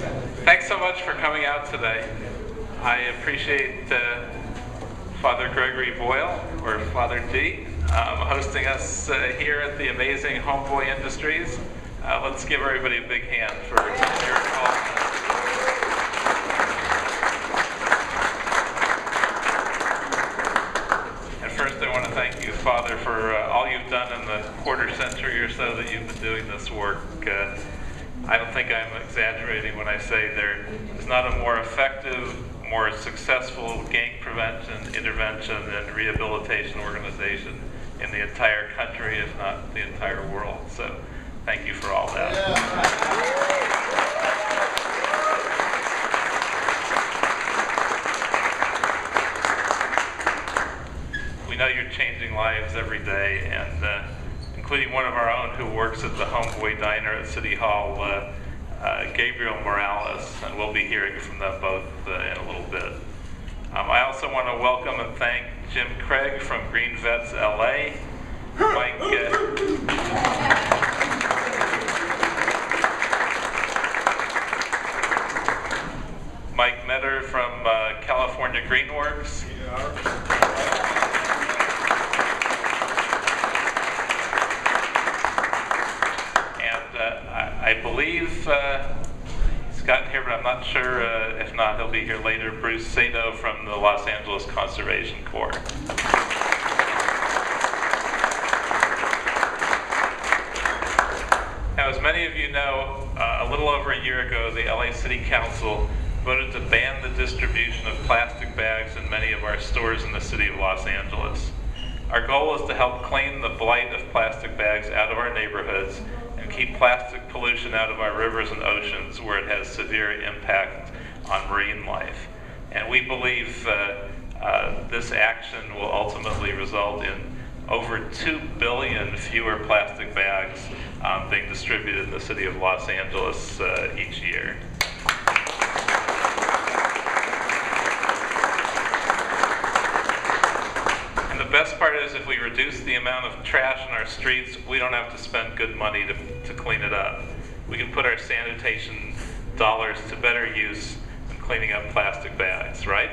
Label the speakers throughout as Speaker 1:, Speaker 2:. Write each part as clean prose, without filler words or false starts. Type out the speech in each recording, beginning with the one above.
Speaker 1: Thanks so much for coming out today. I appreciate Father Gregory Boyle, or Father D, hosting us here at the amazing Homeboy Industries. Let's give everybody a big hand for their involvement. And first I want to thank you, Father, for all you've done in the quarter century or so that you've been doing this work. I don't think I'm exaggerating when I say there is not a more effective, more successful gang prevention, intervention, and rehabilitation organization in the entire country, if not the entire world. So thank you for all that. We know you're changing lives every day, and including one of our own who works at the Homeboy Diner at City Hall, Gabriel Morales, and we'll be hearing from them both in a little bit. I also want to welcome and thank Jim Craig from Green Vets LA, Mike Meador from California Greenworks, I believe he's gotten here, but I'm not sure. If not, he'll be here later. Bruce Sato from the Los Angeles Conservation Corps. Now, as many of you know, a little over a year ago, the LA City Council voted to ban the distribution of plastic bags in many of our stores in the city of Los Angeles. Our goal is to help clean the blight of plastic bags out of our neighborhoods and keep plastic pollution out of our rivers and oceans where it has severe impact on marine life. And we believe this action will ultimately result in over 2 billion fewer plastic bags being distributed in the city of Los Angeles each year. The best part is if we reduce the amount of trash in our streets, we don't have to spend good money to clean it up. We can put our sanitation dollars to better use in cleaning up plastic bags, right?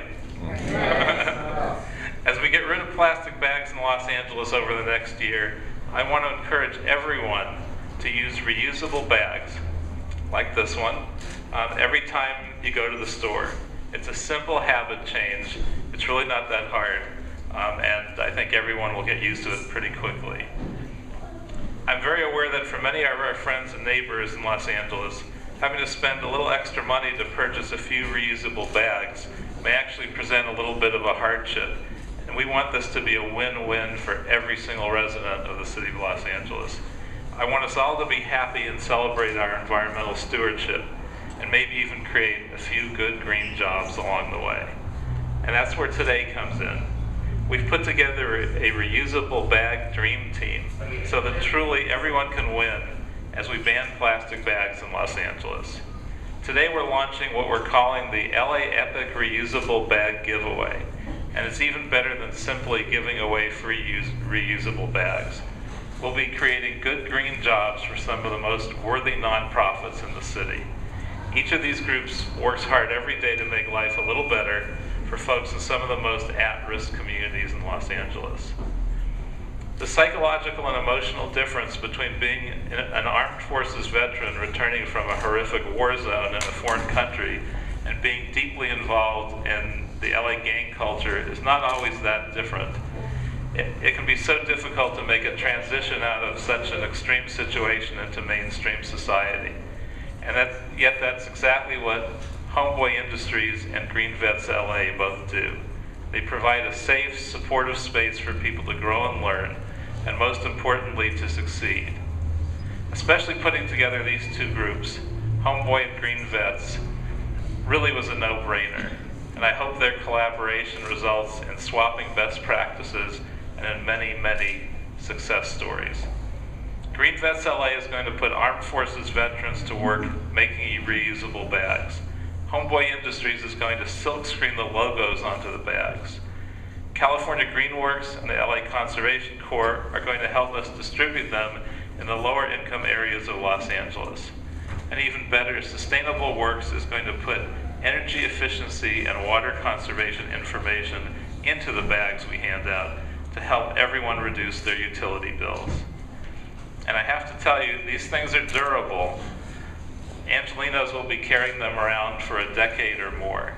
Speaker 1: As we get rid of plastic bags in Los Angeles over the next year, I want to encourage everyone to use reusable bags, like this one, every time you go to the store. It's a simple habit change. It's really not that hard. And I think everyone will get used to it pretty quickly. I'm very aware that for many of our friends and neighbors in Los Angeles, having to spend a little extra money to purchase a few reusable bags may actually present a little bit of a hardship. And we want this to be a win-win for every single resident of the city of Los Angeles. I want us all to be happy and celebrate our environmental stewardship, and maybe even create a few good green jobs along the way. And that's where today comes in. We've put together a reusable bag dream team so that truly everyone can win as we ban plastic bags in Los Angeles. Today we're launching what we're calling the LA Epic Reusable Bag Giveaway. And it's even better than simply giving away free reusable bags. We'll be creating good green jobs for some of the most worthy nonprofits in the city. Each of these groups works hard every day to make life a little better for folks in some of the most at-risk communities in Los Angeles. The psychological and emotional difference between being an armed forces veteran returning from a horrific war zone in a foreign country and being deeply involved in the LA gang culture is not always that different. It can be so difficult to make a transition out of such an extreme situation into mainstream society. And yet that's exactly what Homeboy Industries and Green Vets LA both do. They provide a safe, supportive space for people to grow and learn, and most importantly, to succeed. Especially putting together these two groups, Homeboy and Green Vets, really was a no-brainer. And I hope their collaboration results in swapping best practices and in many, many success stories. Green Vets LA is going to put armed forces veterans to work making reusable bags. Homeboy Industries is going to silkscreen the logos onto the bags. California Greenworks and the LA Conservation Corps are going to help us distribute them in the lower income areas of Los Angeles. And even better, Sustainable Works is going to put energy efficiency and water conservation information into the bags we hand out to help everyone reduce their utility bills. And I have to tell you, these things are durable. Angelinos will be carrying them around for a decade or more.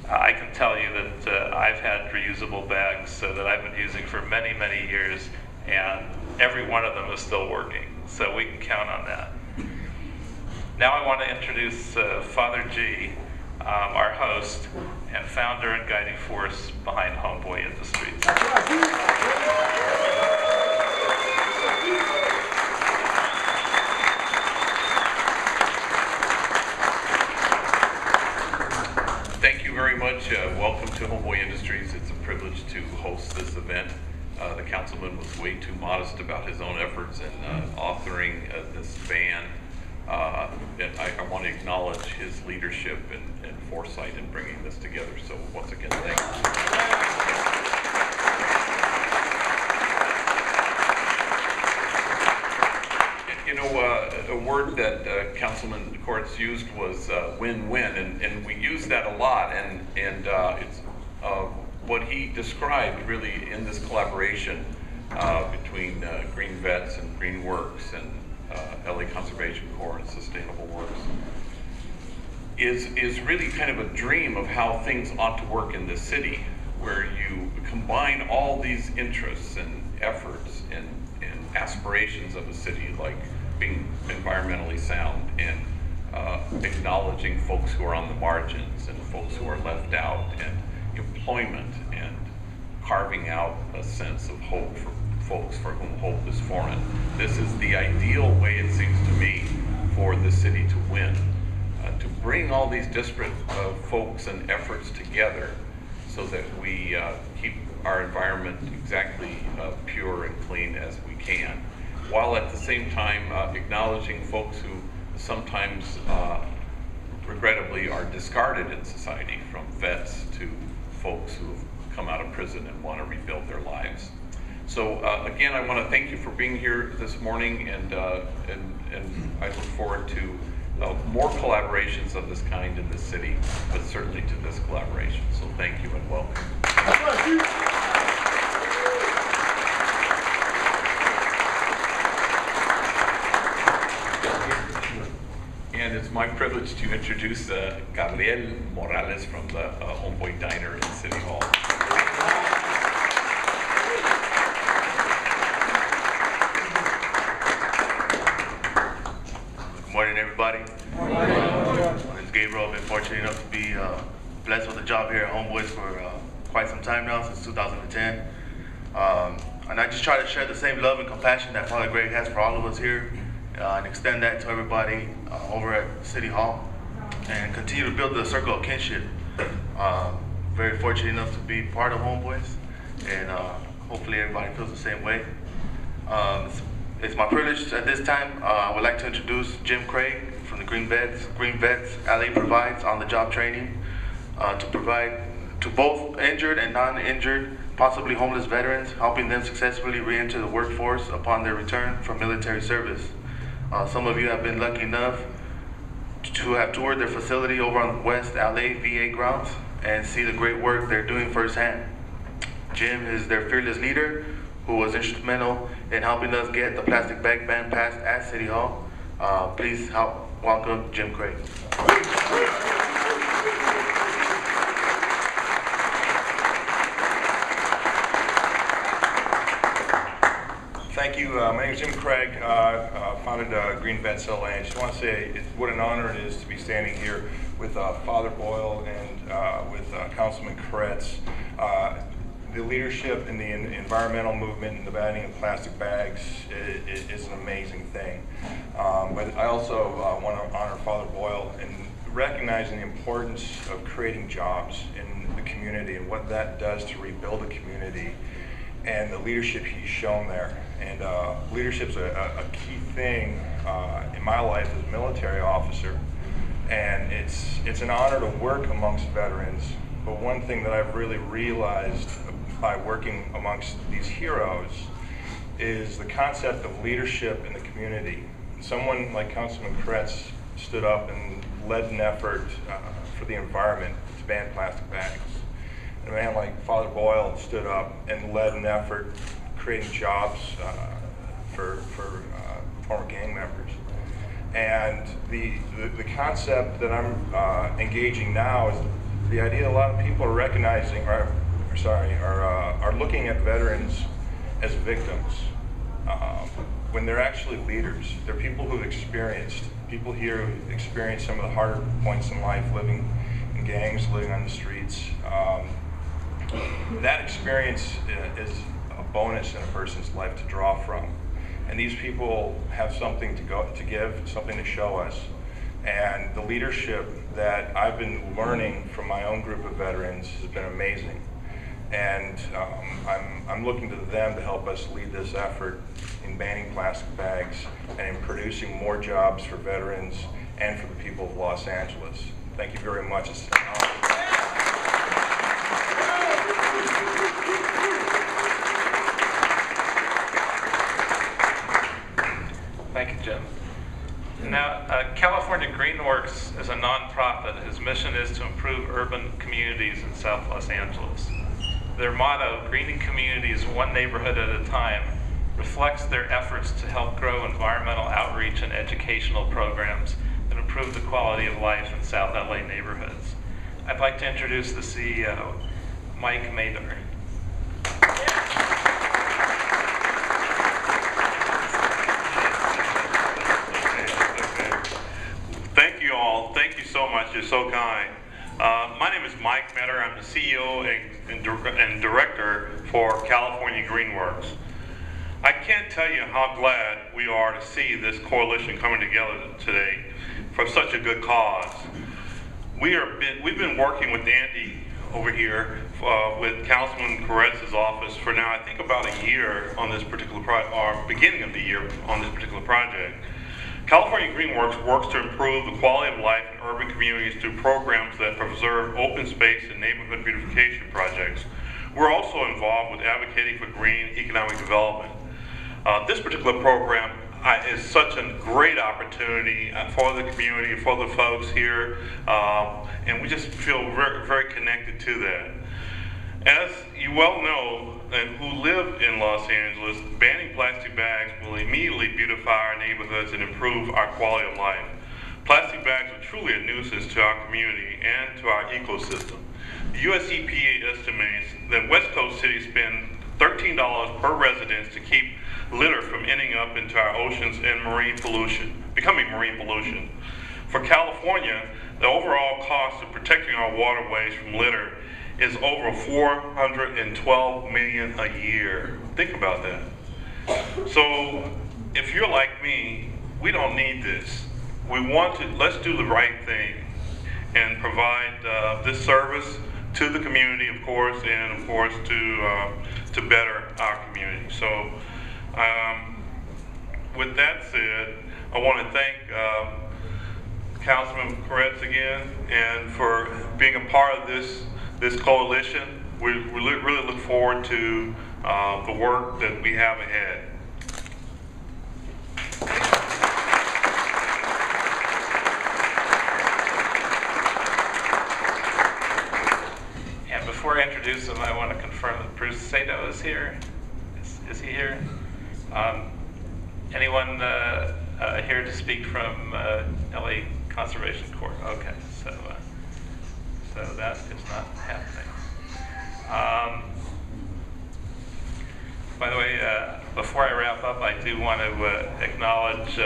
Speaker 1: I can tell you that I've had reusable bags that I've been using for many, many years, and every one of them is still working. So we can count on that. Now I want to introduce Father G, our host and founder and guiding force behind Homeboy in the Streets.
Speaker 2: Thank you very much. Welcome to Homeboy Industries. It's a privilege to host this event. The councilman was way too modest about his own efforts in authoring this ban. And I want to acknowledge his leadership and foresight in bringing this together. So once again, thank you. You know, a word that Councilman Koretz used was win-win, and we use that a lot, and it's what he described really in this collaboration between Green Vets and Greenworks and LA Conservation Corps and Sustainable Works is really kind of a dream of how things ought to work in this city, where you combine all these interests and efforts and aspirations of a city, like being environmentally sound and acknowledging folks who are on the margins and folks who are left out, and employment, and carving out a sense of hope for folks for whom hope is foreign. This is the ideal way, it seems to me, for the city to win. To bring all these disparate folks and efforts together so that we keep our environment exactly pure and clean as we can, while at the same time acknowledging folks who sometimes regrettably are discarded in society, from vets to folks who have come out of prison and want to rebuild their lives. So again, I want to thank you for being here this morning, and I look forward to more collaborations of this kind in this city, but certainly to this collaboration. So thank you and welcome. And it's my privilege to introduce Gabriel Morales from the Homeboy Diner in City Hall.
Speaker 3: Good morning, everybody.
Speaker 4: Good morning.
Speaker 3: My name is Gabriel. I've been fortunate enough to be blessed with a job here at Homeboys for quite some time now, since 2010. And I just try to share the same love and compassion that Father Greg has for all of us here, and extend that to everybody over at City Hall, and continue to build the circle of kinship. Very fortunate enough to be part of Homeboys, and hopefully everybody feels the same way. It's my privilege at this time. I would like to introduce Jim Craig from the Green Vets. LA provides on-the-job training to provide to both injured and non-injured, possibly homeless veterans, helping them successfully re-enter the workforce upon their return from military service. Some of you have been lucky enough to have toured their facility over on West LA VA grounds and see the great work they're doing firsthand. Jim is their fearless leader, who was instrumental in helping us get the plastic bag ban passed at City Hall. Please help welcome Jim Craig.
Speaker 4: Thank you. My name is Jim Craig. Founded Green Vets LA. I just want to say what an honor it is to be standing here with Father Boyle and with Councilman Koretz. The leadership in the environmental movement and the banning of plastic bags is an amazing thing. But I also want to honor Father Boyle in recognizing the importance of creating jobs in the community and what that does to rebuild a community, and the leadership he's shown there. And leadership's a key thing in my life as a military officer, and it's an honor to work amongst veterans. But one thing that I've really realized by working amongst these heroes is the concept of leadership in the community. Someone like Councilman Koretz stood up and led an effort for the environment to ban plastic bags. And a man like Father Boyle stood up and led an effort creating jobs for former gang members. And the concept that I'm engaging now is the idea a lot of people are recognizing, are looking at veterans as victims when they're actually leaders. They're people who've experienced, people here who've experienced some of the harder points in life, living in gangs, living on the streets. That experience is a bonus in a person's life to draw from. And these people have something to give, something to show us. And the leadership that I've been learning from my own group of veterans has been amazing. And I'm looking to them to help us lead this effort in banning plastic bags and in producing more jobs for veterans and for the people of Los Angeles. Thank you very much. It's an honor.
Speaker 1: Thank you, Jim. Now, California Greenworks is a nonprofit whose mission is to improve urban communities in South Los Angeles. Their motto, greening communities one neighborhood at a time, reflects their efforts to help grow environmental outreach and educational programs that improve the quality of life in South LA neighborhoods. I'd like to introduce the CEO, Mike Meador.
Speaker 5: Thank you all. Thank you so much. You're so kind. My name is Mike Meador. I'm the CEO and Director for California Greenworks. I can't tell you how glad we are to see this coalition coming together today for such a good cause. We've been working with Andy over here with Councilman Koretz's office for now, I think about a year on this particular or beginning of the year on this particular project. California Greenworks works to improve the quality of life in urban communities through programs that preserve open space and neighborhood beautification projects. We're also involved with advocating for green economic development. This particular program is such a great opportunity for the community, for the folks here, and we just feel very, very connected to that. As you well know, and who live in Los Angeles, banning plastic bags will immediately beautify our neighborhoods and improve our quality of life. Plastic bags are truly a nuisance to our community and to our ecosystem. The US EPA estimates that West Coast cities spend $13 per resident to keep litter from ending up into our oceans and marine pollution, becoming marine pollution. For California, the overall cost of protecting our waterways from litter is over $412 million a year. Think about that. So if you're like me, we don't need this. Let's do the right thing and provide this service to the community, of course, and of course to better our community. So with that said, I want to thank Councilmember Koretz again and for being a part of this coalition. We really look forward to the work that we have ahead.
Speaker 1: And before I introduce him, I want to confirm that Bruce Sato is here. Is he here? Anyone here to speak from LA Conservation Corps? Okay, so that is not happening. By the way, before I wrap up, I do want to acknowledge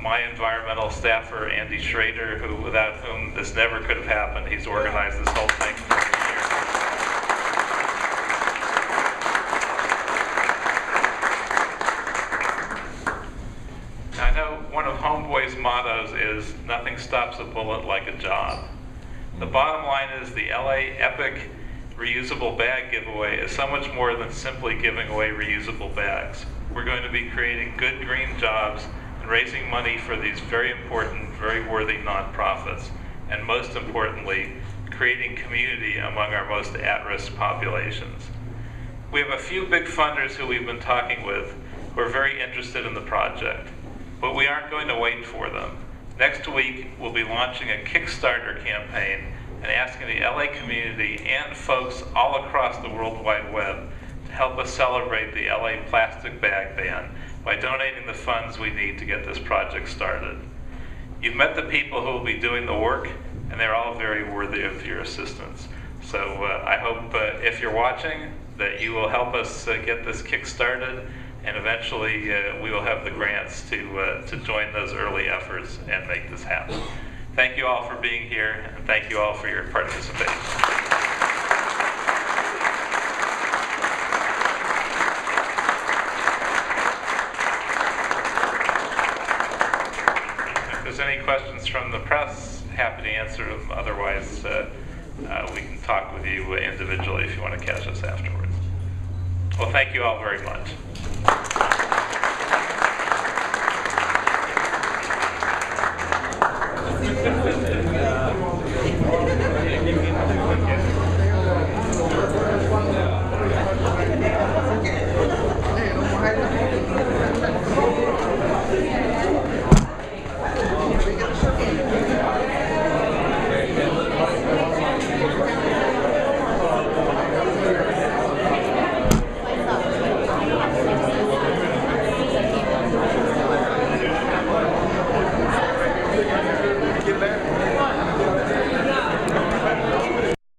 Speaker 1: my environmental staffer, Andy Schrader, without whom this never could have happened. He's organized this whole thing for years. Now, I know one of Homeboy's mottos is, nothing stops a bullet like a job. The bottom line is the LA Epic reusable bag giveaway is so much more than simply giving away reusable bags. We're going to be creating good green jobs and raising money for these very important, very worthy nonprofits, and most importantly, creating community among our most at-risk populations. We have a few big funders who we've been talking with who are very interested in the project, but we aren't going to wait for them. Next week, we'll be launching a Kickstarter campaign and asking the LA community and folks all across the World Wide Web to help us celebrate the LA plastic bag ban by donating the funds we need to get this project started. You've met the people who will be doing the work, and they're all very worthy of your assistance. So I hope if you're watching that you will help us get this kick-started, and eventually we will have the grants to join those early efforts and make this happen. Thank you all for being here, and thank you all for your participation. If there's any questions from the press, happy to answer them. Otherwise, we can talk with you individually if you want to catch us afterwards. Well, thank you all very much.